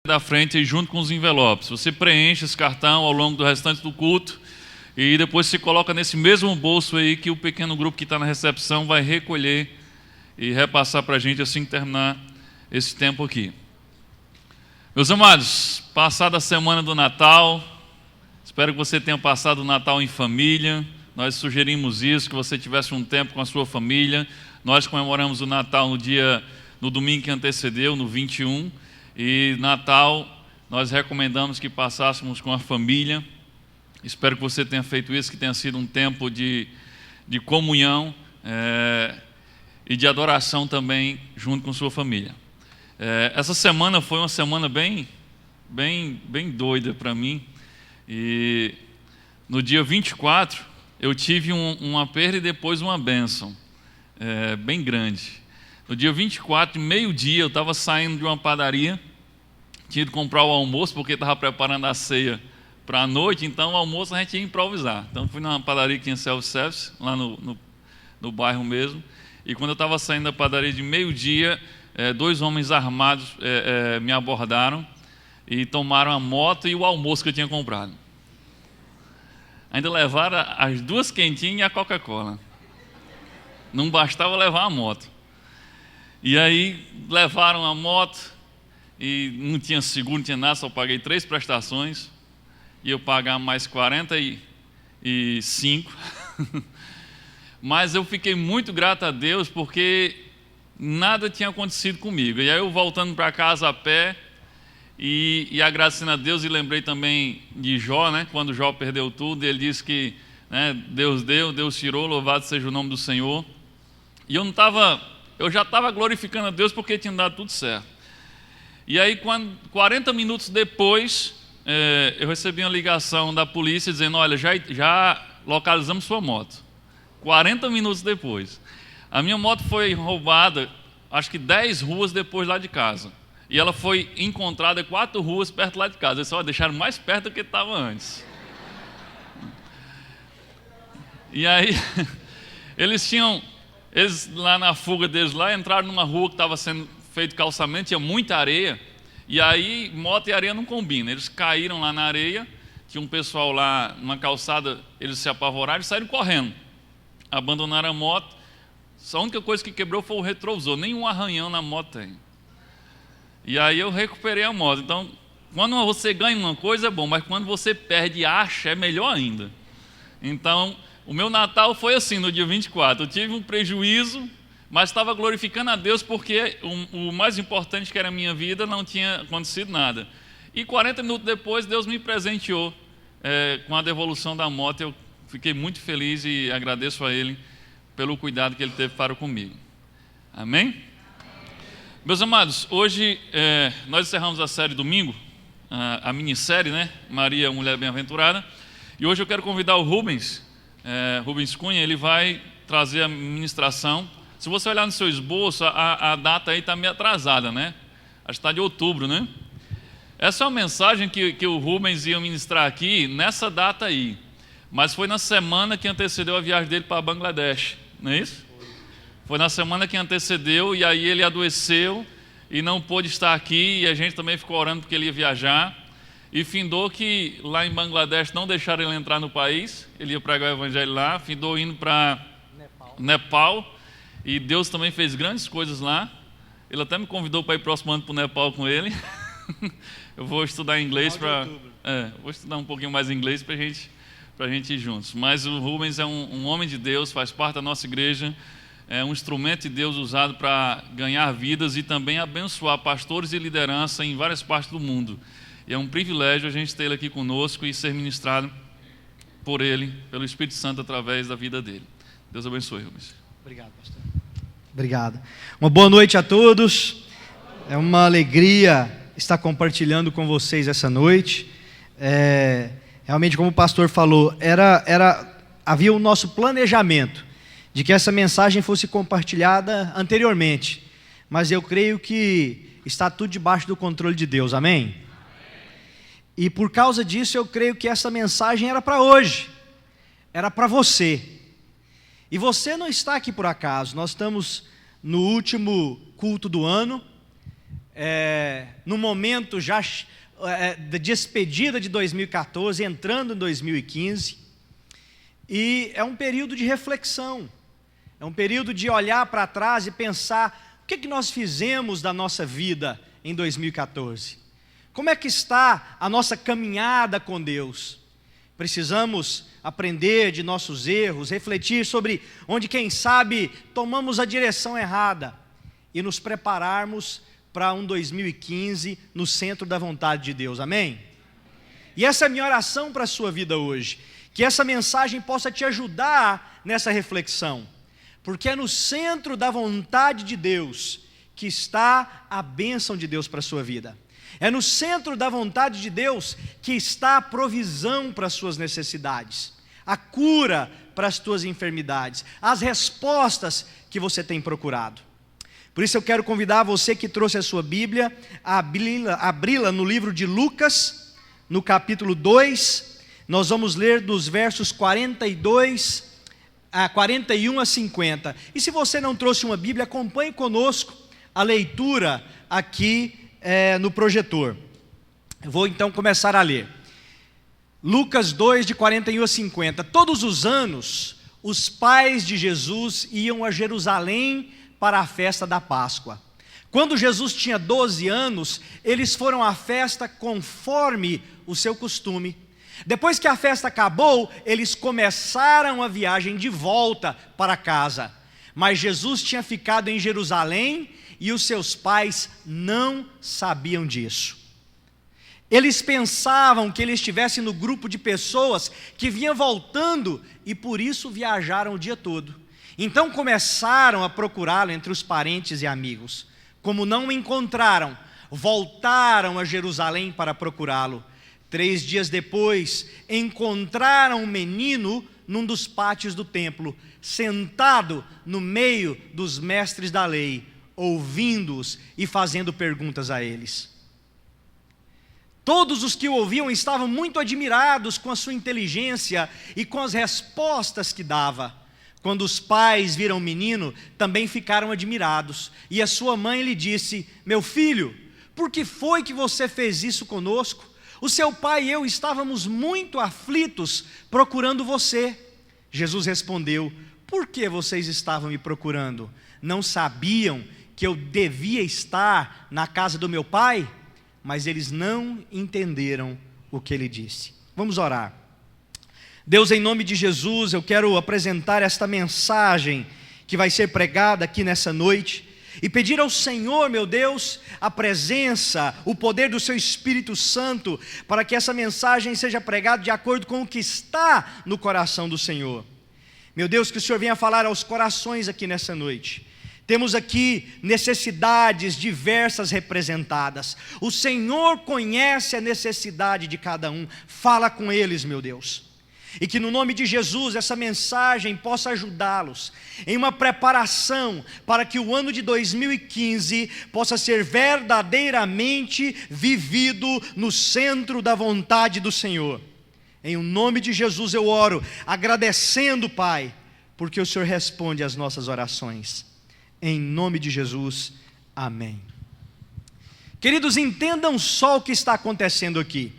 da frente aí junto com os envelopes. Você preenche esse cartão ao longo do restante do culto e depois se coloca nesse mesmo bolso aí que o pequeno grupo que está na recepção vai recolher e repassar para a gente assim que terminar esse tempo aqui. Meus amados, passada a semana do Natal, espero que você tenha passado o Natal em família. Nós sugerimos isso, que você tivesse um tempo com a sua família. Nós comemoramos o Natal no domingo que antecedeu, no 21, e Natal nós recomendamos que passássemos com a família. Espero que você tenha feito isso, que tenha sido um tempo de comunhão e de adoração também junto com sua família. Essa semana foi uma semana bem doida para mim, e no dia 24 eu tive uma perda e depois uma bênção bem grande. No dia 24, meio-dia, eu estava saindo de uma padaria, tinha ido comprar o almoço porque estava preparando a ceia para a noite, então o almoço a gente ia improvisar. Então fui numa padaria que tinha self-service, lá no bairro mesmo, e quando eu estava saindo da padaria de meio-dia, dois homens armados me abordaram e tomaram a moto e o almoço que eu tinha comprado. Ainda levaram as duas quentinhas e a Coca-Cola. Não bastava levar a moto. E aí levaram a moto e não tinha seguro, não tinha nada, só paguei 3 prestações. E eu pagar mais 45. Mas eu fiquei muito grato a Deus porque nada tinha acontecido comigo. E aí eu voltando para casa a pé e agradecendo a Deus, e lembrei também de Jó, né? Quando Jó perdeu tudo, ele disse que Deus deu, Deus tirou, louvado seja o nome do Senhor. E eu já estava glorificando a Deus porque tinha dado tudo certo. E aí, 40 minutos depois, eu recebi uma ligação da polícia dizendo: olha, já localizamos sua moto. 40 minutos depois. A minha moto foi roubada, acho que 10 ruas depois lá de casa. E ela foi encontrada 4 ruas perto lá de casa. Eles só deixaram mais perto do que estava antes. E aí, eles lá na fuga deles lá, entraram numa rua que estava sendo feito calçamento, tinha muita areia, e aí moto e areia não combinam. Eles caíram lá na areia, tinha um pessoal lá numa calçada, eles se apavoraram e saíram correndo. Abandonaram a moto. A única coisa que quebrou foi o retrovisor, nenhum arranhão na moto tem. E aí eu recuperei a moto. Então, quando você ganha uma coisa é bom, mas quando você perde e acha, é melhor ainda. Então, o meu Natal foi assim, no dia 24. Eu tive um prejuízo, mas estava glorificando a Deus porque o mais importante, que era a minha vida, não tinha acontecido nada. E 40 minutos depois, Deus me presenteou com a devolução da moto. Eu fiquei muito feliz e agradeço a Ele pelo cuidado que Ele teve para comigo. Amém? Meus amados, hoje nós encerramos a série domingo, a minissérie, né? Maria, Mulher Bem-aventurada. E hoje eu quero convidar o Rubens Cunha, ele vai trazer a ministração. Se você olhar no seu esboço, a data aí está meio atrasada, né? Acho que está de outubro, né? Essa é uma mensagem que o Rubens ia ministrar aqui nessa data aí. Mas foi na semana que antecedeu a viagem dele para Bangladesh, não é isso? Foi na semana que antecedeu, e aí ele adoeceu e não pôde estar aqui, e a gente também ficou orando porque ele ia viajar. E findou que lá em Bangladesh não deixaram ele entrar no país, ele ia pregar o evangelho lá, findou indo para Nepal, e Deus também fez grandes coisas lá. Ele até me convidou para ir próximo ano para o Nepal com ele. Eu vou estudar inglês vou estudar um pouquinho mais inglês para a gente ir juntos. Mas o Rubens é um homem de Deus, faz parte da nossa igreja, é um instrumento de Deus usado para ganhar vidas e também abençoar pastores e liderança em várias partes do mundo. E é um privilégio a gente ter ele aqui conosco e ser ministrado por ele, pelo Espírito Santo, através da vida dele. Deus abençoe, Rubens. Obrigado, pastor. Obrigado. Uma boa noite a todos. É uma alegria estar compartilhando com vocês essa noite. Realmente, como o pastor falou, havia o nosso planejamento de que essa mensagem fosse compartilhada anteriormente. Mas eu creio que está tudo debaixo do controle de Deus, amém? E por causa disso eu creio que essa mensagem era para hoje, era para você. E você não está aqui por acaso, nós estamos no último culto do ano, no momento já da despedida de 2014, entrando em 2015, e é um período de reflexão, é um período de olhar para trás e pensar o que nós fizemos da nossa vida em 2014, como é que está a nossa caminhada com Deus. Precisamos aprender de nossos erros, refletir sobre onde, quem sabe, tomamos a direção errada e nos prepararmos para um 2015 no centro da vontade de Deus, amém? E essa é a minha oração para a sua vida hoje, que essa mensagem possa te ajudar nessa reflexão, porque é no centro da vontade de Deus que está a bênção de Deus para a sua vida, é no centro da vontade de Deus que está a provisão para as suas necessidades, a cura para as tuas enfermidades, as respostas que você tem procurado. Por isso eu quero convidar você que trouxe a sua Bíblia a abri-la no livro de Lucas, no capítulo 2, nós vamos ler dos versos 41 a 50. E se você não trouxe uma Bíblia, acompanhe conosco a leitura aqui no projetor. Eu vou então começar a ler. Lucas 2, de 41 a 50. Todos os anos, os pais de Jesus iam a Jerusalém para a festa da Páscoa. Quando Jesus tinha 12 anos, eles foram à festa conforme o seu costume. Depois que a festa acabou, eles começaram a viagem de volta para casa. Mas Jesus tinha ficado em Jerusalém e os seus pais não sabiam disso. Eles pensavam que ele estivesse no grupo de pessoas que vinha voltando e por isso viajaram o dia todo. Então começaram a procurá-lo entre os parentes e amigos. Como não o encontraram, voltaram a Jerusalém para procurá-lo. 3 dias depois, encontraram um menino num dos pátios do templo, sentado no meio dos mestres da lei, ouvindo-os e fazendo perguntas a eles. Todos os que o ouviam estavam muito admirados com a sua inteligência e com as respostas que dava. Quando os pais viram o menino, também ficaram admirados. E a sua mãe lhe disse: meu filho, por que foi que você fez isso conosco? O seu pai e eu estávamos muito aflitos procurando você. Jesus respondeu: por que vocês estavam me procurando? Não sabiam que eu devia estar na casa do meu pai? Mas eles não entenderam o que ele disse. Vamos orar. Deus, em nome de Jesus, eu quero apresentar esta mensagem que vai ser pregada aqui nessa noite e pedir ao Senhor, meu Deus, a presença, o poder do seu Espírito Santo, para que essa mensagem seja pregada de acordo com o que está no coração do Senhor. Meu Deus, que o Senhor venha falar aos corações aqui nessa noite. Temos aqui necessidades diversas representadas. O Senhor conhece a necessidade de cada um. Fala com eles, meu Deus. E que no nome de Jesus essa mensagem possa ajudá-los em uma preparação para que o ano de 2015 possa ser verdadeiramente vivido no centro da vontade do Senhor. Em nome de Jesus eu oro, agradecendo, Pai, porque o Senhor responde às nossas orações. Em nome de Jesus, amém. Queridos, entendam só o que está acontecendo aqui.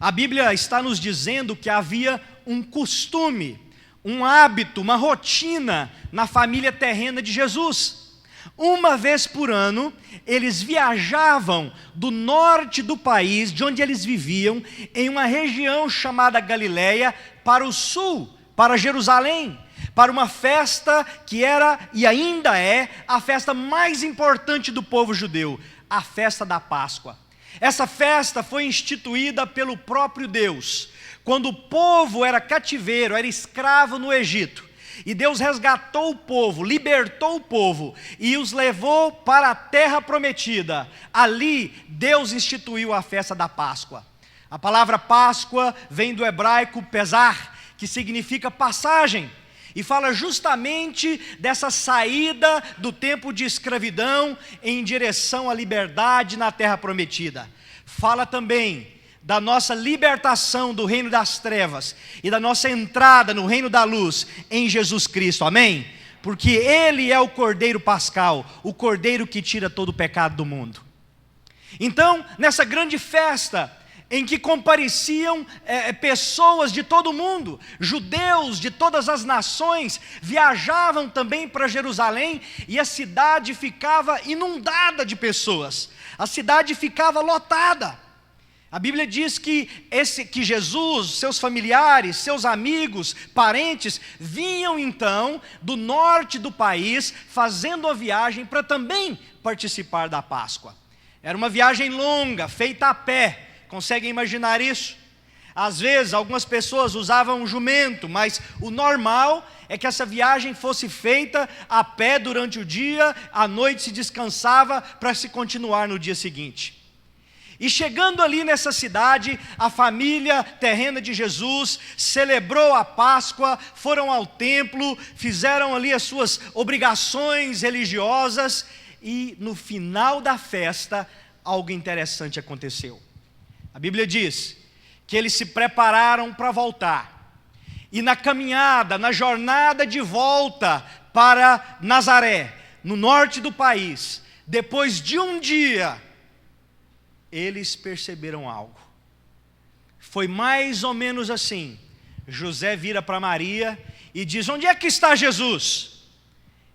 A Bíblia está nos dizendo que havia um costume, um hábito, uma rotina na família terrena de Jesus. Uma vez por ano, eles viajavam do norte do país, de onde eles viviam, em uma região chamada Galileia, para o sul, para Jerusalém, para uma festa que era e ainda é a festa mais importante do povo judeu, a festa da Páscoa. Essa festa foi instituída pelo próprio Deus, quando o povo era cativeiro, era escravo no Egito, e Deus resgatou o povo, libertou o povo, e os levou para a terra prometida. Ali, Deus instituiu a festa da Páscoa. A palavra Páscoa vem do hebraico pesar, que significa passagem, e fala justamente dessa saída do tempo de escravidão em direção à liberdade na terra prometida. Fala também da nossa libertação do reino das trevas e da nossa entrada no reino da luz em Jesus Cristo, amém? Porque Ele é o Cordeiro Pascal, o Cordeiro que tira todo o pecado do mundo. Então, nessa grande festa, em que compareciam pessoas de todo o mundo, judeus de todas as nações, viajavam também para Jerusalém, e a cidade ficava inundada de pessoas, a cidade ficava lotada. A Bíblia diz que Jesus, seus familiares, seus amigos, parentes, vinham então do norte do país, fazendo a viagem para também participar da Páscoa. Era uma viagem longa, feita a pé. Conseguem imaginar isso? Às vezes algumas pessoas usavam um jumento, mas o normal é que essa viagem fosse feita a pé durante o dia, à noite se descansava para se continuar no dia seguinte. E chegando ali nessa cidade, a família terrena de Jesus celebrou a Páscoa, foram ao templo, fizeram ali as suas obrigações religiosas, e no final da festa, algo interessante aconteceu. A Bíblia diz que eles se prepararam para voltar, e na caminhada, na jornada de volta para Nazaré, no norte do país, depois de um dia, eles perceberam algo. Foi mais ou menos assim: José vira para Maria e diz: onde é que está Jesus?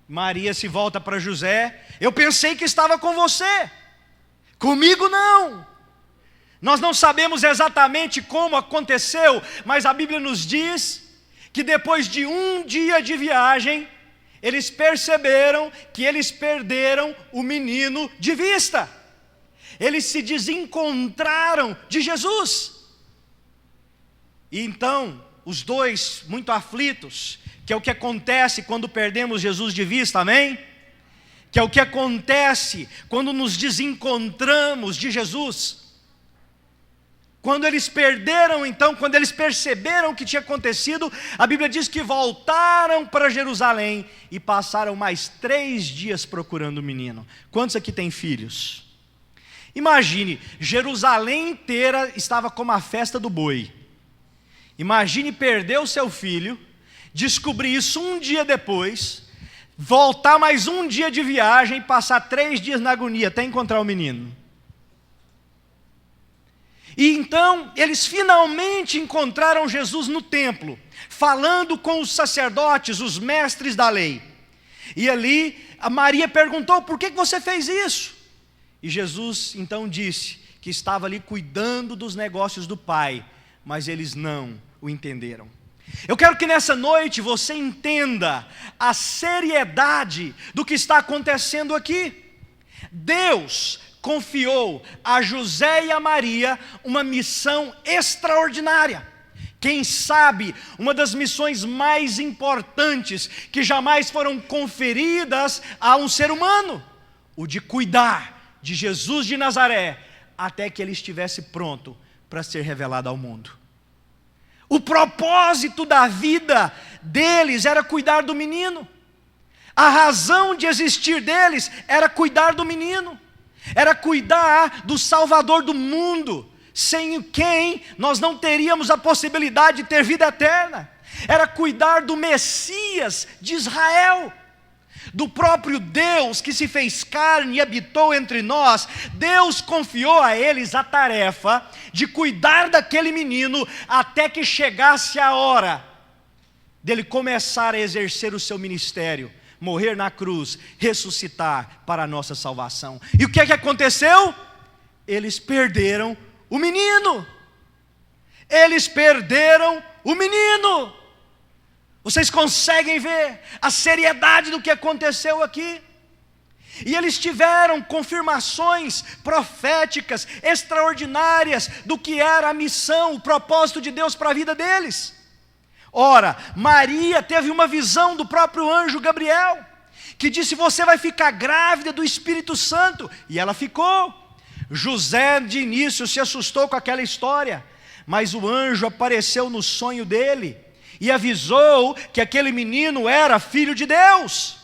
Maria se volta para José: eu pensei que estava com você, comigo não. Nós não sabemos exatamente como aconteceu, mas a Bíblia nos diz que depois de um dia de viagem, eles perceberam que eles perderam o menino de vista. Eles se desencontraram de Jesus. E então, os dois, muito aflitos, que é o que acontece quando perdemos Jesus de vista, amém? Que é o que acontece quando nos desencontramos de Jesus. Quando eles perderam então, quando eles perceberam o que tinha acontecido, a Bíblia diz que voltaram para Jerusalém e passaram mais 3 dias procurando o menino. Quantos aqui têm filhos? Imagine, Jerusalém inteira estava como a festa do boi. Imagine perder o seu filho, descobrir isso um dia depois, voltar mais um dia de viagem e passar 3 dias na agonia até encontrar o menino. E então eles finalmente encontraram Jesus no templo, falando com os sacerdotes, os mestres da lei. E ali a Maria perguntou: por que você fez isso? E Jesus então disse que estava ali cuidando dos negócios do Pai, mas eles não o entenderam. Eu quero que nessa noite você entenda a seriedade do que está acontecendo aqui. Deus confiou a José e a Maria uma missão extraordinária. Quem sabe uma das missões mais importantes que jamais foram conferidas a um ser humano: o de cuidar de Jesus de Nazaré até que ele estivesse pronto para ser revelado ao mundo. O propósito da vida deles era cuidar do menino. A razão de existir deles era cuidar do menino. Era cuidar do Salvador do mundo, sem quem nós não teríamos a possibilidade de ter vida eterna. Era cuidar do Messias de Israel, do próprio Deus que se fez carne e habitou entre nós. Deus confiou a eles a tarefa de cuidar daquele menino até que chegasse a hora dele começar a exercer o seu ministério, morrer na cruz, ressuscitar para a nossa salvação. E o que é que aconteceu? Eles perderam o menino. Eles perderam o menino. Vocês conseguem ver a seriedade do que aconteceu aqui? E eles tiveram confirmações proféticas extraordinárias do que era a missão, o propósito de Deus para a vida deles. Ora, Maria teve uma visão do próprio anjo Gabriel, que disse: você vai ficar grávida do Espírito Santo. E ela ficou. José de início se assustou com aquela história, mas o anjo apareceu no sonho dele e avisou que aquele menino era filho de Deus.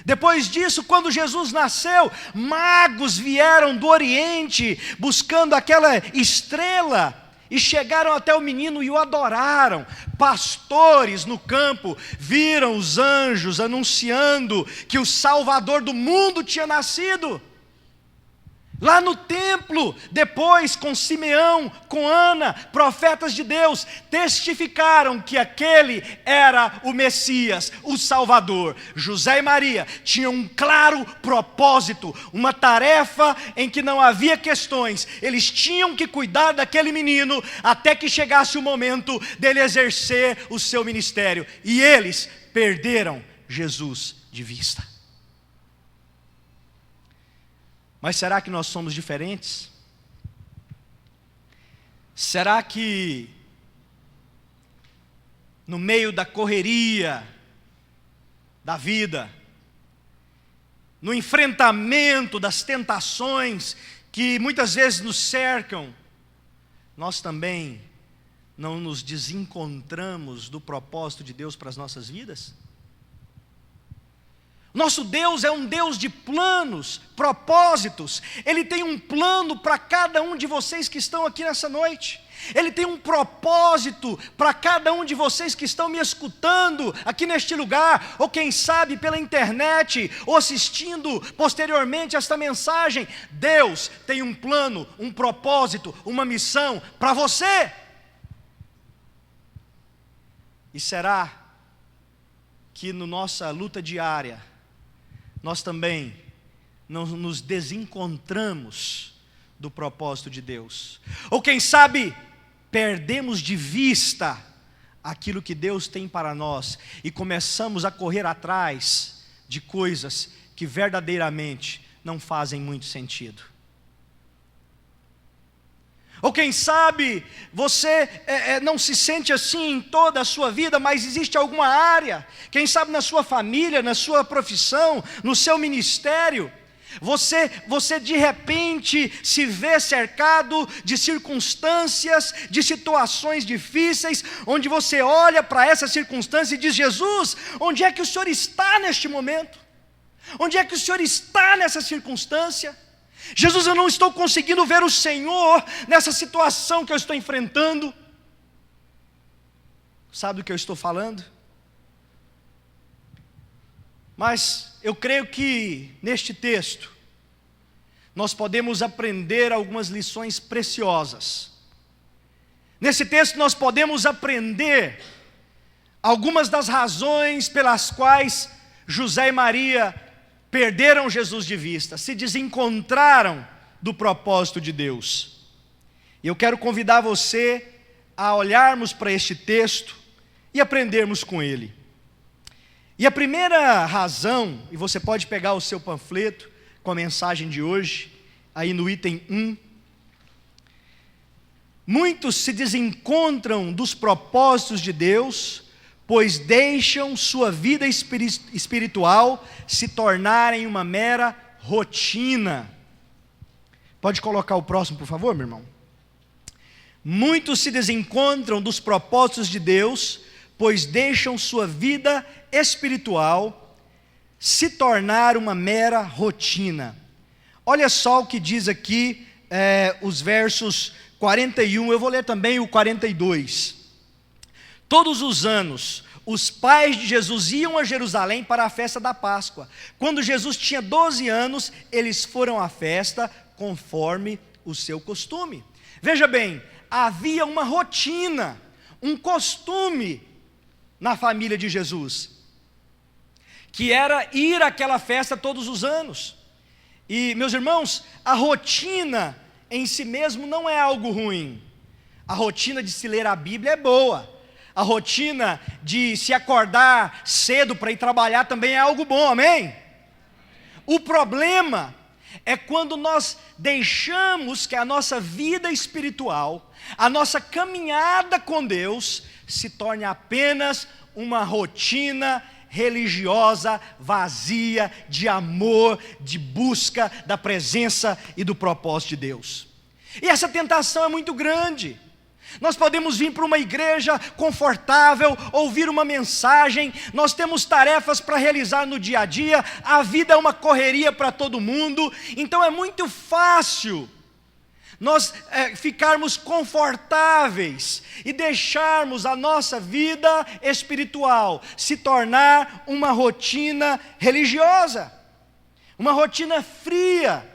Depois disso, quando Jesus nasceu, magos vieram do Oriente buscando aquela estrela e chegaram até o menino e o adoraram. Pastores no campo viram os anjos anunciando que o Salvador do mundo tinha nascido. Lá no templo, depois com Simeão, com Ana, profetas de Deus, testificaram que aquele era o Messias, o Salvador. José e Maria tinham um claro propósito, uma tarefa em que não havia questões. Eles tinham que cuidar daquele menino até que chegasse o momento dele exercer o seu ministério. E eles perderam Jesus de vista. Mas será que nós somos diferentes? Será que no meio da correria da vida, no enfrentamento das tentações que muitas vezes nos cercam, nós também não nos desencontramos do propósito de Deus para as nossas vidas? Nosso Deus é um Deus de planos, propósitos. Ele tem um plano para cada um de vocês que estão aqui nessa noite. Ele tem um propósito para cada um de vocês que estão me escutando aqui neste lugar, ou quem sabe pela internet, ou assistindo posteriormente esta mensagem. Deus tem um plano, um propósito, uma missão para você. E será que na nossa luta diária, nós também não nos desencontramos do propósito de Deus? Ou quem sabe, perdemos de vista aquilo que Deus tem para nós e começamos a correr atrás de coisas que verdadeiramente não fazem muito sentido? Ou quem sabe, você não se sente assim em toda a sua vida, mas existe alguma área, quem sabe na sua família, na sua profissão, no seu ministério, você de repente se vê cercado de circunstâncias, de situações difíceis, onde você olha para essa circunstância e diz: Jesus, onde é que o Senhor está neste momento? Onde é que o Senhor está nessa circunstância? Jesus, eu não estou conseguindo ver o Senhor nessa situação que eu estou enfrentando. Sabe do que eu estou falando? Mas eu creio que neste texto nós podemos aprender algumas lições preciosas. Nesse texto nós podemos aprender algumas das razões pelas quais José e Maria perderam Jesus de vista, se desencontraram do propósito de Deus. E eu quero convidar você a olharmos para este texto e aprendermos com ele. E a primeira razão, e você pode pegar o seu panfleto com a mensagem de hoje, aí no item 1. Muitos se desencontram dos propósitos de Deus, pois deixam sua vida espiritual se tornarem uma mera rotina. Pode colocar o próximo, por favor, meu irmão? Muitos se desencontram dos propósitos de Deus, pois deixam sua vida espiritual se tornar uma mera rotina. Olha só o que diz aqui, os versos 41, eu vou ler também o 42. Todos os anos, os pais de Jesus iam a Jerusalém para a festa da Páscoa. Quando Jesus tinha 12 anos, eles foram à festa conforme o seu costume. Veja bem, havia uma rotina, um costume na família de Jesus, que era ir àquela festa todos os anos. E, meus irmãos, a rotina em si mesmo não é algo ruim. A rotina de se ler a Bíblia é boa. A rotina de se acordar cedo para ir trabalhar também é algo bom, amém? O problema é quando nós deixamos que a nossa vida espiritual, a nossa caminhada com Deus, se torne apenas uma rotina religiosa, vazia de amor, de busca da presença e do propósito de Deus. E essa tentação é muito grande. Nós podemos vir para uma igreja confortável, ouvir uma mensagem, nós temos tarefas para realizar no dia a dia, a vida é uma correria para todo mundo, então é muito fácil nós ficarmos confortáveis e deixarmos a nossa vida espiritual se tornar uma rotina religiosa, uma rotina fria,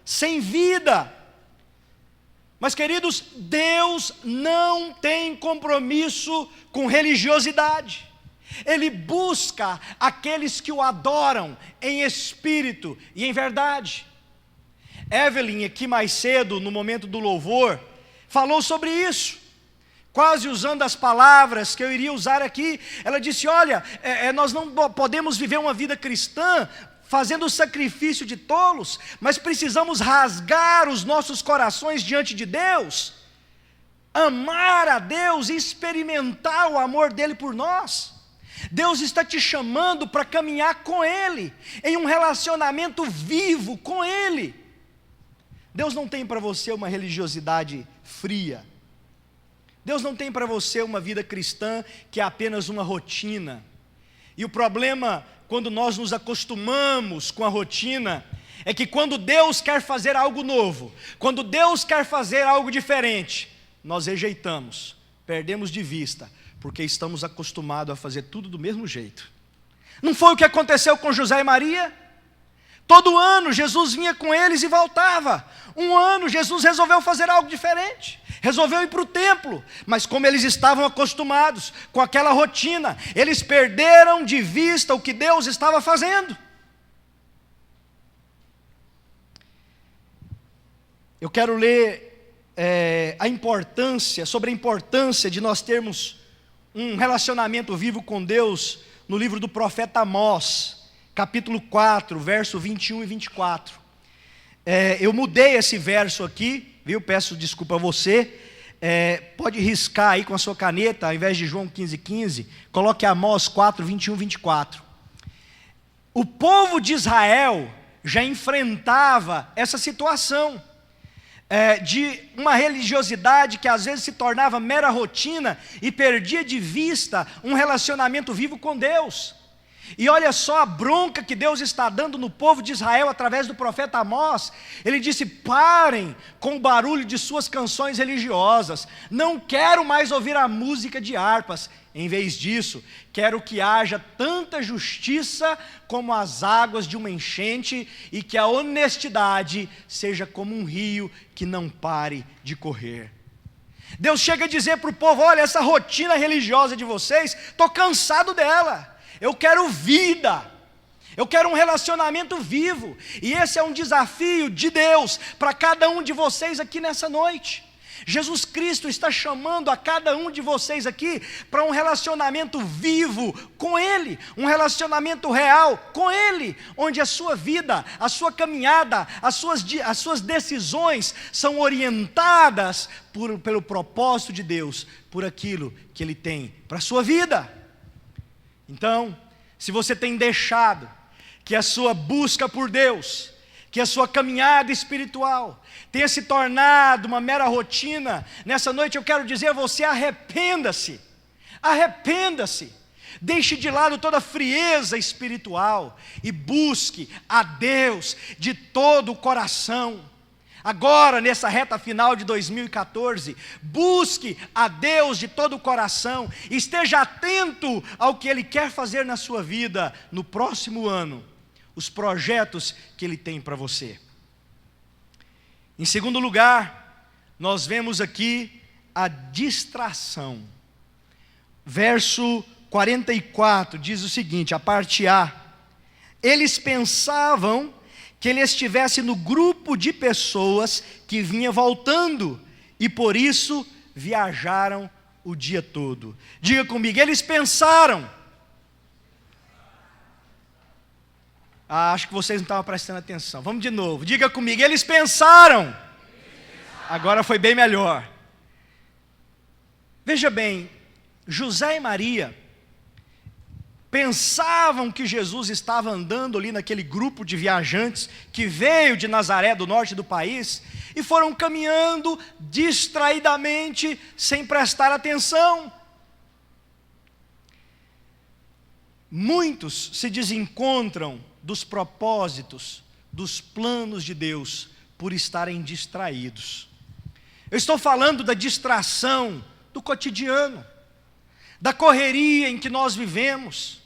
sem vida. Mas, queridos, Deus não tem compromisso com religiosidade. Ele busca aqueles que o adoram em espírito e em verdade. Evelyn, aqui mais cedo, no momento do louvor, falou sobre isso, quase usando as palavras que eu iria usar aqui. Ela disse: olha, nós não podemos viver uma vida cristã fazendo o sacrifício de tolos, mas precisamos rasgar os nossos corações diante de Deus, amar a Deus e experimentar o amor dele por nós. Deus está te chamando para caminhar com Ele, em um relacionamento vivo com Ele. Deus não tem para você uma religiosidade fria. Deus não tem para você uma vida cristã que é apenas uma rotina. E o problema, quando nós nos acostumamos com a rotina, é que quando Deus quer fazer algo novo, quando Deus quer fazer algo diferente, nós rejeitamos, perdemos de vista, porque estamos acostumados a fazer tudo do mesmo jeito. Não foi o que aconteceu com José e Maria? Todo ano Jesus vinha com eles e voltava. Um ano Jesus resolveu fazer algo diferente, resolveu ir para o templo, mas como eles estavam acostumados com aquela rotina, eles perderam de vista o que Deus estava fazendo. Eu quero ler sobre a importância de nós termos um relacionamento vivo com Deus, no livro do profeta Amós, capítulo 4, verso 21 e 24. Eu mudei esse verso aqui, viu? Peço desculpa a você. Pode riscar aí com a sua caneta, ao invés de João 15:15, coloque Amós 4, 21 e 24. O povo de Israel já enfrentava essa situação, de uma religiosidade que às vezes se tornava mera rotina e perdia de vista um relacionamento vivo com Deus. E olha só a bronca que Deus está dando no povo de Israel através do profeta Amós. Ele disse: parem com o barulho de suas canções religiosas, não quero mais ouvir a música de harpas. Em vez disso, quero que haja tanta justiça como as águas de uma enchente, e que a honestidade seja como um rio que não pare de correr. Deus chega a dizer para o povo: olha, essa rotina religiosa de vocês, estou cansado dela. Eu quero vida, eu quero um relacionamento vivo, e esse é um desafio de Deus para cada um de vocês aqui nessa noite. Jesus Cristo está chamando a cada um de vocês aqui para um relacionamento vivo com Ele, um relacionamento real com Ele, onde a sua vida, a sua caminhada, as suas decisões são orientadas pelo propósito de Deus, por aquilo que Ele tem para a sua vida. Então, se você tem deixado que a sua busca por Deus, que a sua caminhada espiritual tenha se tornado uma mera rotina, nessa noite eu quero dizer a você: arrependa-se, arrependa-se, deixe de lado toda frieza espiritual e busque a Deus de todo o coração. Agora, nessa reta final de 2014, busque a Deus de todo o coração, esteja atento ao que Ele quer fazer na sua vida no próximo ano, os projetos que Ele tem para você. Em segundo lugar, nós vemos aqui a distração. Verso 44 diz o seguinte, a parte A: eles pensavam que ele estivesse no grupo de pessoas que vinha voltando, e por isso viajaram o dia todo. Diga comigo: eles pensaram. Acho que vocês não estavam prestando atenção. Vamos de novo, diga comigo: eles pensaram. Agora foi bem melhor. Veja bem, José e Maria pensavam que Jesus estava andando ali naquele grupo de viajantes que veio de Nazaré, do norte do país, e foram caminhando distraidamente, sem prestar atenção. Muitos se desencontram dos propósitos, dos planos de Deus, por estarem distraídos. Eu estou falando da distração do cotidiano, da correria em que nós vivemos.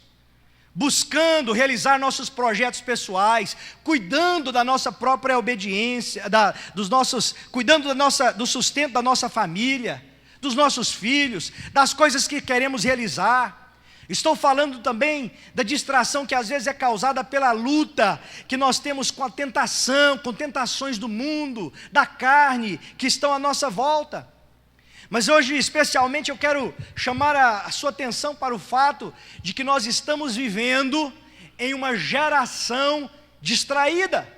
buscando realizar nossos projetos pessoais, cuidando da nossa própria obediência, cuidando do sustento da nossa família, dos nossos filhos, das coisas que queremos realizar. Estou falando também da distração que às vezes é causada pela luta que nós temos com a tentação, com tentações do mundo, da carne, que estão à nossa volta. Mas hoje, especialmente, eu quero chamar a sua atenção para o fato de que nós estamos vivendo em uma geração distraída.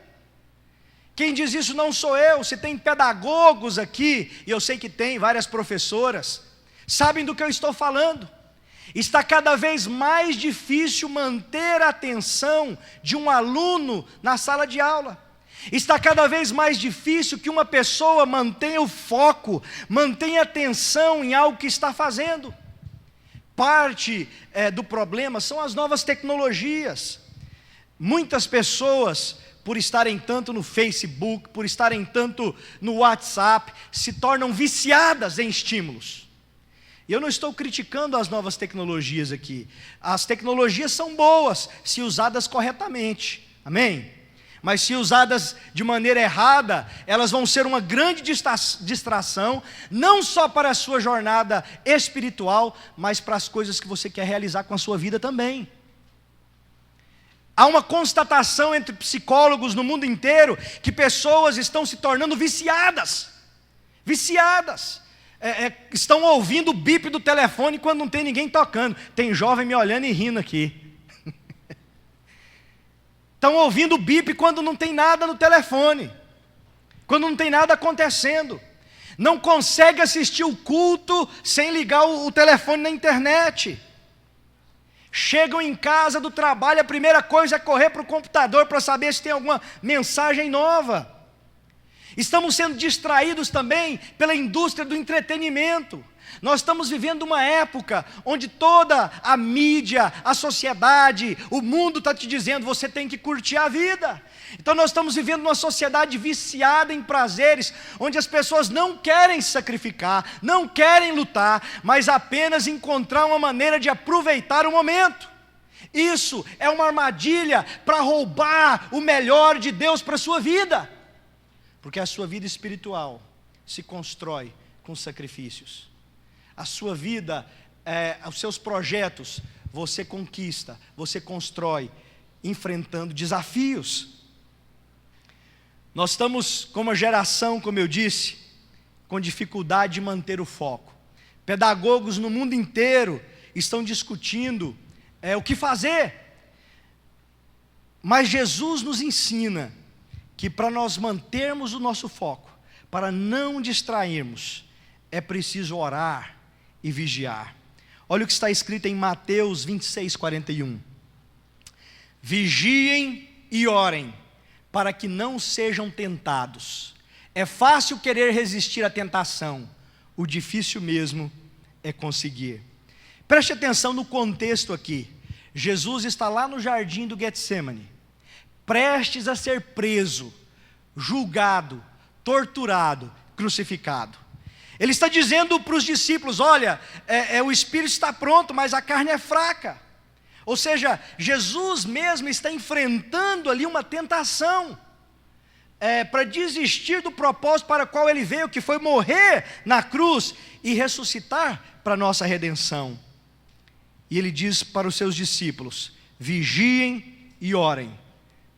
Quem diz isso não sou eu, se tem pedagogos aqui, e eu sei que tem várias professoras, sabem do que eu estou falando. Está cada vez mais difícil manter a atenção de um aluno na sala de aula. Está cada vez mais difícil que uma pessoa mantenha o foco, mantenha atenção em algo que está fazendo. Parte do problema são as novas tecnologias. Muitas pessoas, por estarem tanto no Facebook, por estarem tanto no WhatsApp, se tornam viciadas em estímulos. E eu não estou criticando as novas tecnologias aqui. As tecnologias são boas, se usadas corretamente. Amém? Mas se usadas de maneira errada, elas vão ser uma grande distração, não só para a sua jornada espiritual, mas para as coisas que você quer realizar com a sua vida também. Há uma constatação entre psicólogos no mundo inteiro, que pessoas estão se tornando viciadas. Estão ouvindo o bip do telefone quando não tem ninguém tocando. Tem jovem me olhando e rindo aqui. Estão ouvindo o bip quando não tem nada no telefone, quando não tem nada acontecendo. Não consegue assistir o culto sem ligar o telefone na internet. Chegam em casa do trabalho, a primeira coisa é correr para o computador para saber se tem alguma mensagem nova. Estamos sendo distraídos também pela indústria do entretenimento. Nós estamos vivendo uma época onde toda a mídia, a sociedade, o mundo está te dizendo, você tem que curtir a vida. Então nós estamos vivendo uma sociedade viciada em prazeres, onde as pessoas não querem se sacrificar, não querem lutar, mas apenas encontrar uma maneira de aproveitar o momento. Isso é uma armadilha para roubar o melhor de Deus para a sua vida. Porque a sua vida espiritual se constrói com sacrifícios. A sua vida, os seus projetos, você conquista, você constrói, enfrentando desafios. Nós estamos, como uma geração, como eu disse, com dificuldade de manter o foco. Pedagogos no mundo inteiro estão discutindo o que fazer. Mas Jesus nos ensina que para nós mantermos o nosso foco, para não distrairmos, é preciso orar e vigiar. Olha o que está escrito em Mateus 26:41. Vigiem e orem, para que não sejam tentados. É fácil querer resistir à tentação, o difícil mesmo é conseguir. Preste atenção no contexto aqui. Jesus está lá no jardim do Getsemane, prestes a ser preso, julgado, torturado, crucificado. Ele está dizendo para os discípulos, olha, o espírito está pronto, mas a carne é fraca. Ou seja, Jesus mesmo está enfrentando ali uma tentação, para desistir do propósito para o qual ele veio, que foi morrer na cruz e ressuscitar para a nossa redenção. E ele diz para os seus discípulos, vigiem e orem,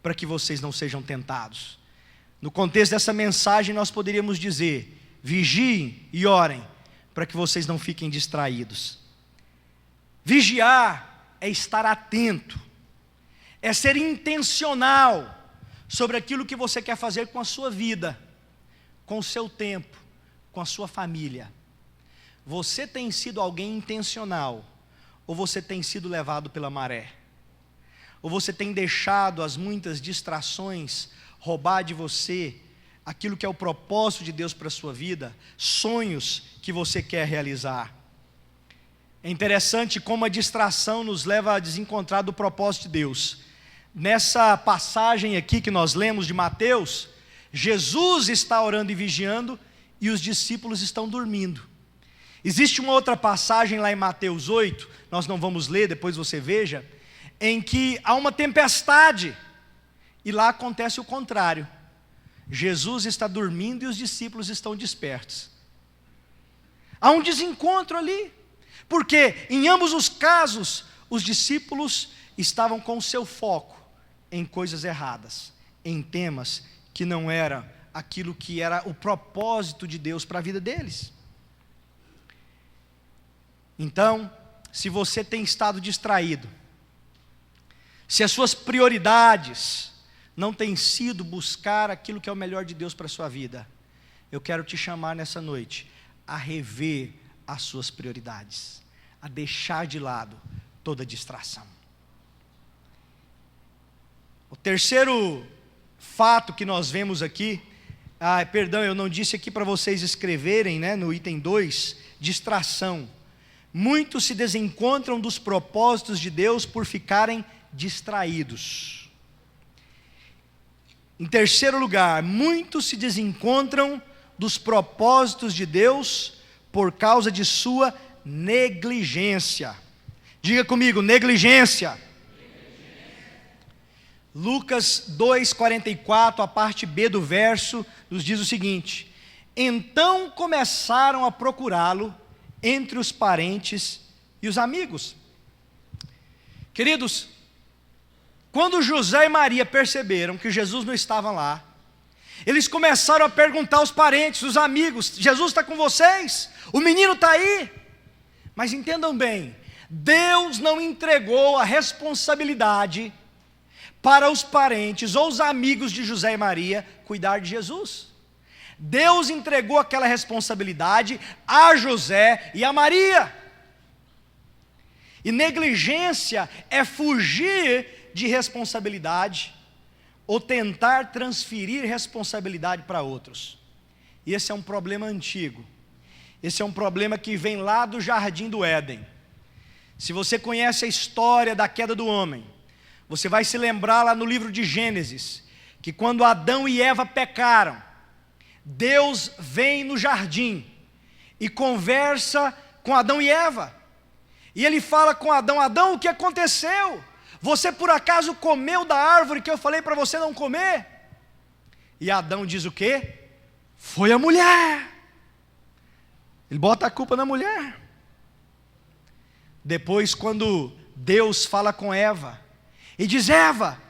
para que vocês não sejam tentados. No contexto dessa mensagem nós poderíamos dizer, vigiem e orem, para que vocês não fiquem distraídos. Vigiar é estar atento, é ser intencional sobre aquilo que você quer fazer com a sua vida, com o seu tempo, com a sua família. Você tem sido alguém intencional, ou você tem sido levado pela maré? Ou você tem deixado as muitas distrações roubar de você aquilo que é o propósito de Deus para a sua vida, sonhos que você quer realizar? É interessante como a distração nos leva a desencontrar do propósito de Deus. Nessa passagem aqui que nós lemos de Mateus, Jesus está orando e vigiando e os discípulos estão dormindo. Existe uma outra passagem lá em Mateus 8, nós não vamos ler, depois você veja, em que há uma tempestade, e lá acontece o contrário. Jesus está dormindo e os discípulos estão despertos. Há um desencontro ali, porque em ambos os casos, os discípulos estavam com o seu foco em coisas erradas, em temas que não eram aquilo que era o propósito de Deus para a vida deles. Então, se você tem estado distraído, se as suas prioridades não têm sido buscar aquilo que é o melhor de Deus para a sua vida, eu quero te chamar nessa noite a rever as suas prioridades, a deixar de lado toda distração. O terceiro fato que nós vemos aqui, eu não disse aqui para vocês escreverem, né, no item 2, distração. Muitos se desencontram dos propósitos de Deus por ficarem distraídos. Em terceiro lugar, muitos se desencontram dos propósitos de Deus por causa de sua negligência. Diga comigo, negligência. Lucas 2,44, a parte B do verso, nos diz o seguinte: então começaram a procurá-lo entre os parentes e os amigos. Queridos, quando José e Maria perceberam que Jesus não estava lá, eles começaram a perguntar aos parentes, os amigos: Jesus está com vocês? O menino está aí? Mas entendam bem, Deus não entregou a responsabilidade para os parentes ou os amigos de José e Maria cuidar de Jesus. Deus entregou aquela responsabilidade a José e a Maria. E negligência é fugir de responsabilidade ou tentar transferir responsabilidade para outros. E esse é um problema antigo. Esse é um problema que vem lá do Jardim do Éden. Se você conhece a história da queda do homem, você vai se lembrar lá no livro de Gênesis, que quando Adão e Eva pecaram, Deus vem no jardim e conversa com Adão e Eva. E ele fala com Adão: Adão, o que aconteceu? Você por acaso comeu da árvore que eu falei para você não comer? E Adão diz o quê? Foi a mulher. Ele bota a culpa na mulher. Depois, quando Deus fala com Eva e diz: Eva,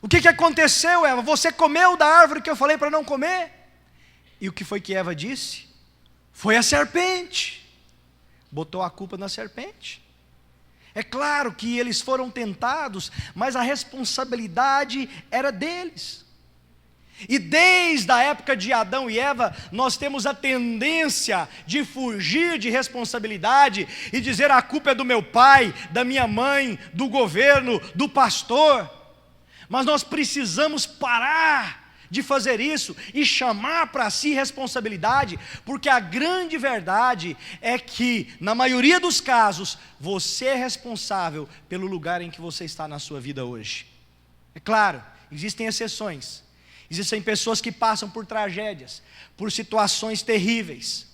o que aconteceu, Eva? Você comeu da árvore que eu falei para não comer? E o que foi que Eva disse? Foi a serpente. Botou a culpa na serpente. É claro que eles foram tentados, mas a responsabilidade era deles. E desde a época de Adão e Eva, nós temos a tendência de fugir de responsabilidade e dizer: a culpa é do meu pai, da minha mãe, do governo, do pastor. Mas nós precisamos parar de fazer isso e chamar para si responsabilidade, porque a grande verdade é que, na maioria dos casos, você é responsável pelo lugar em que você está na sua vida hoje. É claro, existem exceções. Existem pessoas que passam por tragédias, por situações terríveis,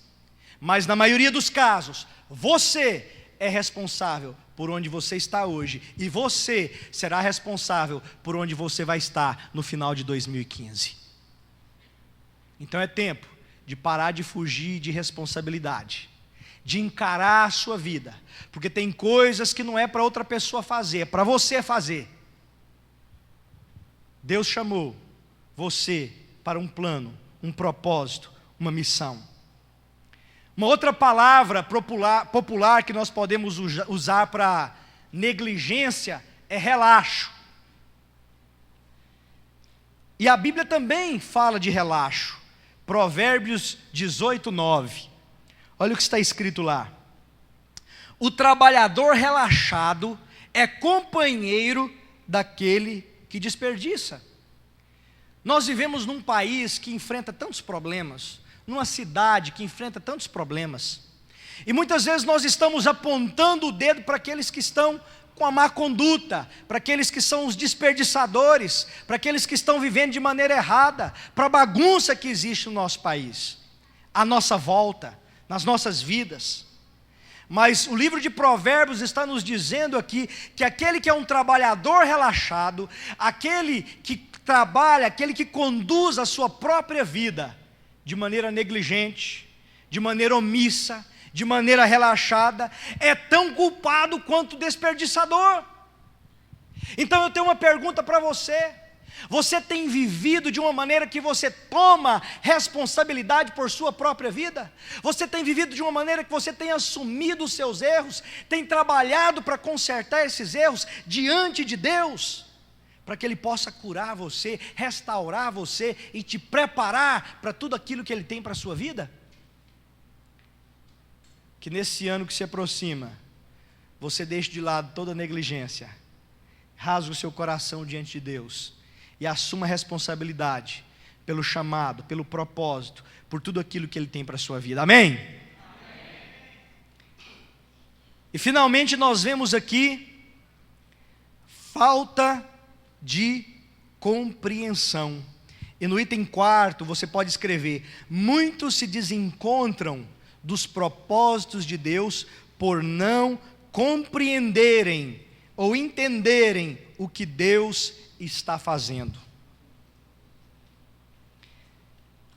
mas na maioria dos casos, você é responsável por onde você está hoje, e você será responsável por onde você vai estar no final de 2015. Então é tempo de parar de fugir de responsabilidade, de encarar a sua vida, porque tem coisas que não é para outra pessoa fazer, é para você fazer. Deus chamou você para um plano, um propósito, uma missão. Uma outra palavra popular que nós podemos usar para negligência é relaxo. E a Bíblia também fala de relaxo. Provérbios 18:9. Olha o que está escrito lá: o trabalhador relaxado é companheiro daquele que desperdiça. Nós vivemos num país que enfrenta tantos problemas, numa cidade que enfrenta tantos problemas, e muitas vezes nós estamos apontando o dedo para aqueles que estão com a má conduta, para aqueles que são os desperdiçadores, para aqueles que estão vivendo de maneira errada, para a bagunça que existe no nosso país, à nossa volta, nas nossas vidas. Mas o livro de Provérbios está nos dizendo aqui que aquele que é um trabalhador relaxado, aquele que trabalha, aquele que conduz a sua própria vida de maneira negligente, de maneira omissa, de maneira relaxada, é tão culpado quanto desperdiçador. Então eu tenho uma pergunta para você. Você tem vivido de uma maneira que você toma responsabilidade por sua própria vida? Você tem vivido de uma maneira que você tem assumido os seus erros, tem trabalhado para consertar esses erros diante de Deus, para que Ele possa curar você, restaurar você e te preparar para tudo aquilo que Ele tem para a sua vida? Que nesse ano que se aproxima, você deixe de lado toda negligência, rasgue o seu coração diante de Deus e assuma a responsabilidade pelo chamado, pelo propósito, por tudo aquilo que Ele tem para a sua vida. Amém? Amém. E finalmente nós vemos aqui falta de compreensão. E no item 4 você pode escrever: muitos se desencontram dos propósitos de Deus por não compreenderem ou entenderem o que Deus está fazendo.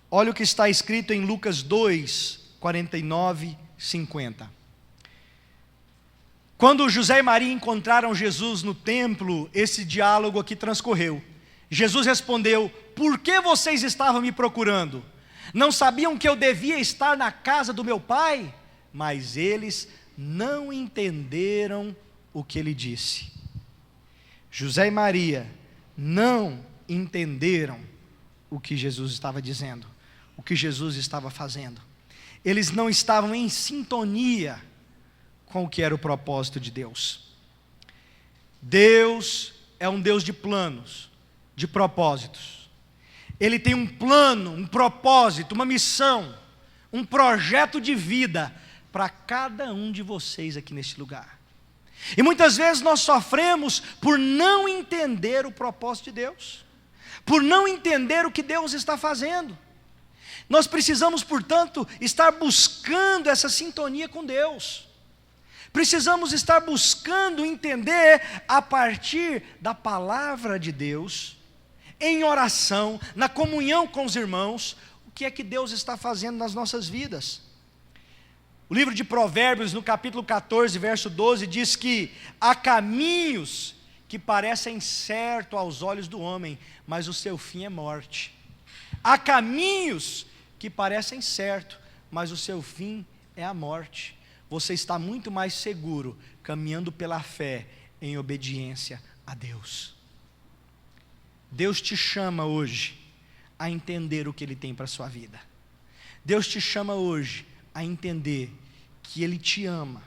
Olha o que está escrito em Lucas 2, 49, 50. Quando José e Maria encontraram Jesus no templo, esse diálogo aqui transcorreu. Jesus respondeu: por que vocês estavam me procurando? Não sabiam que eu devia estar na casa do meu pai? Mas eles não entenderam o que ele disse. José e Maria não entenderam o que Jesus estava dizendo, o que Jesus estava fazendo. Eles não estavam em sintonia com o que era o propósito de Deus. Deus é um Deus de planos, de propósitos. Ele tem um plano, um propósito, uma missão, um projeto de vida para cada um de vocês aqui neste lugar. E muitas vezes nós sofremos por não entender o propósito de Deus, por não entender o que Deus está fazendo. Nós precisamos, portanto, estar buscando essa sintonia com Deus. Precisamos estar buscando entender a partir da palavra de Deus, em oração, na comunhão com os irmãos, o que é que Deus está fazendo nas nossas vidas. O livro de Provérbios, no capítulo 14, verso 12, diz que há caminhos que parecem certos aos olhos do homem, mas o seu fim é morte. Há caminhos que parecem certos, mas o seu fim é a morte. Você está muito mais seguro caminhando pela fé, em obediência a Deus. Deus te chama hoje a entender o que Ele tem para a sua vida. Deus te chama hoje a entender que Ele te ama,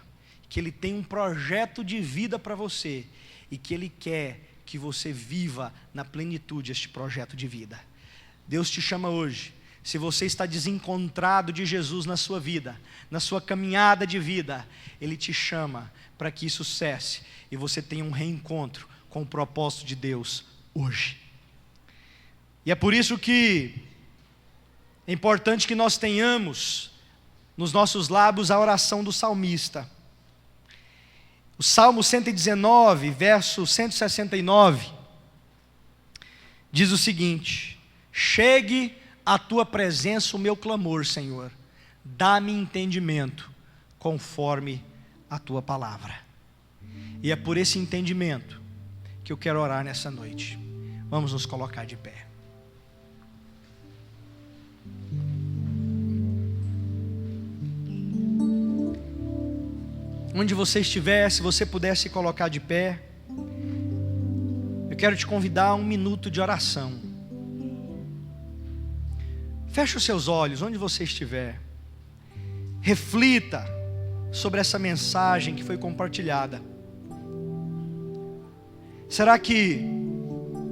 que Ele tem um projeto de vida para você e que Ele quer que você viva na plenitude este projeto de vida. Deus te chama hoje, se você está desencontrado de Jesus na sua vida, na sua caminhada de vida, Ele te chama para que isso cesse e você tenha um reencontro com o propósito de Deus hoje. E é por isso que é importante que nós tenhamos nos nossos lábios a oração do salmista. O Salmo 119, verso 169, diz o seguinte: chegue à tua presença o meu clamor, Senhor, dá-me entendimento, conforme a tua palavra. E é por esse entendimento que eu quero orar nessa noite. Vamos nos colocar de pé. Onde você estiver, se você puder se colocar de pé, eu quero te convidar a um minuto de oração. Feche os seus olhos, onde você estiver. Reflita sobre essa mensagem que foi compartilhada. Será que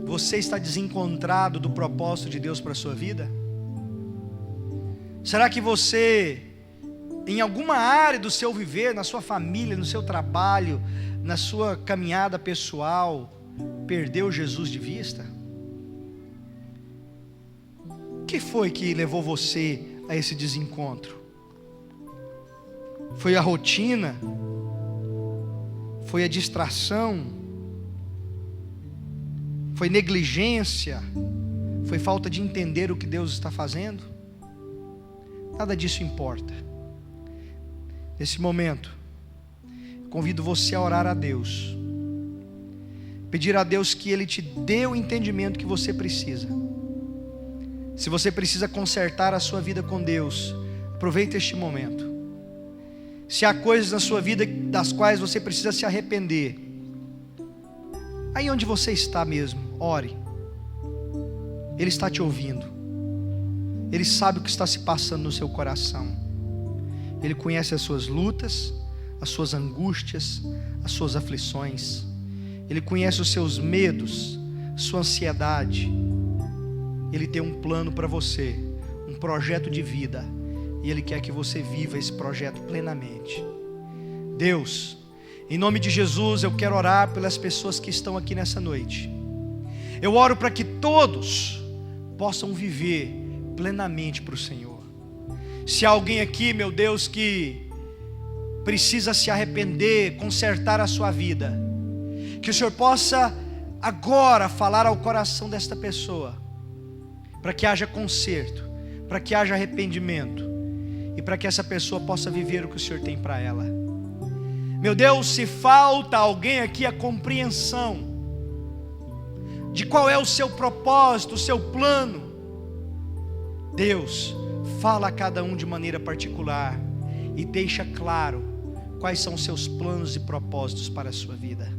você está desencontrado do propósito de Deus para a sua vida? Será que você, em alguma área do seu viver, na sua família, no seu trabalho, na sua caminhada pessoal, perdeu Jesus de vista? O que foi que levou você a esse desencontro? Foi a rotina? Foi a distração? Foi negligência? Foi falta de entender o que Deus está fazendo? Nada disso importa. Nesse momento, convido você a orar a Deus, pedir a Deus que Ele te dê o entendimento que você precisa. Se você precisa consertar a sua vida com Deus, aproveite este momento. Se há coisas na sua vida das quais você precisa se arrepender, aí onde você está mesmo, ore. Ele está te ouvindo. Ele sabe o que está se passando no seu coração. Ele conhece as suas lutas, as suas angústias, as suas aflições. Ele conhece os seus medos, sua ansiedade. Ele tem um plano para você, um projeto de vida, e Ele quer que você viva esse projeto plenamente. Deus, em nome de Jesus, eu quero orar pelas pessoas que estão aqui nessa noite. Eu oro para que todos possam viver plenamente para o Senhor. Se há alguém aqui, meu Deus, que precisa se arrepender, consertar a sua vida, que o Senhor possa agora falar ao coração desta pessoa, para que haja conserto, para que haja arrependimento, e para que essa pessoa possa viver o que o Senhor tem para ela. Meu Deus, se falta alguém aqui a compreensão de qual é o seu propósito, o seu plano, Deus, fala a cada um de maneira particular e deixa claro quais são os seus planos e propósitos para a sua vida.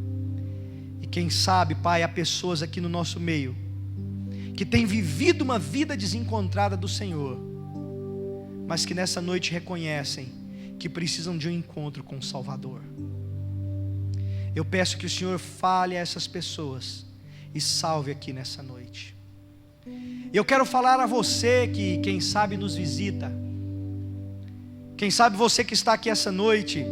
E quem sabe, Pai, há pessoas aqui no nosso meio que têm vivido uma vida desencontrada do Senhor, mas que nessa noite reconhecem que precisam de um encontro com o Salvador. Eu peço que o Senhor fale a essas pessoas e salve aqui nessa noite. Eu quero falar a você que, quem sabe, nos visita. Quem sabe você que está aqui essa noite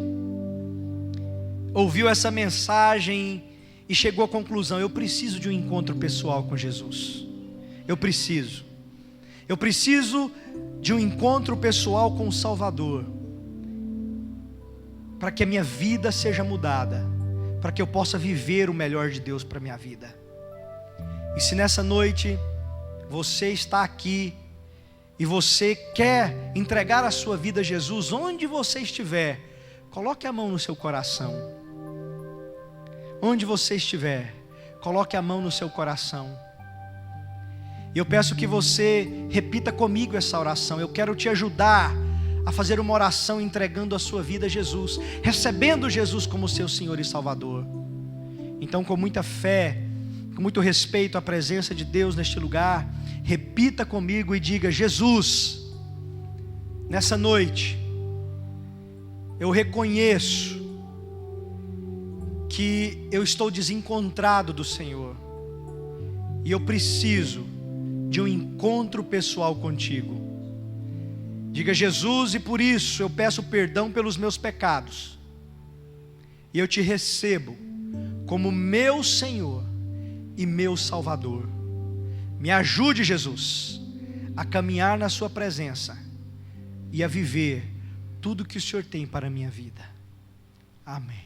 ouviu essa mensagem e chegou à conclusão: eu preciso de um encontro pessoal com Jesus. Eu preciso de um encontro pessoal com o Salvador, para que a minha vida seja mudada, para que eu possa viver o melhor de Deus para a minha vida. E se nessa noite você está aqui e você quer entregar a sua vida a Jesus, onde você estiver, coloque a mão no seu coração. Onde você estiver, coloque a mão no seu coração. E eu peço que você repita comigo essa oração. Eu quero te ajudar a fazer uma oração entregando a sua vida a Jesus, recebendo Jesus como seu Senhor e Salvador. Então, com muita fé, com muito respeito à presença de Deus neste lugar, repita comigo e diga: Jesus, nessa noite, eu reconheço que eu estou desencontrado do Senhor, e eu preciso de um encontro pessoal contigo. Diga: Jesus, e por isso eu peço perdão pelos meus pecados, e eu te recebo como meu Senhor e meu Salvador. Me ajude, Jesus, a caminhar na sua presença e a viver tudo que o Senhor tem para a minha vida. Amém.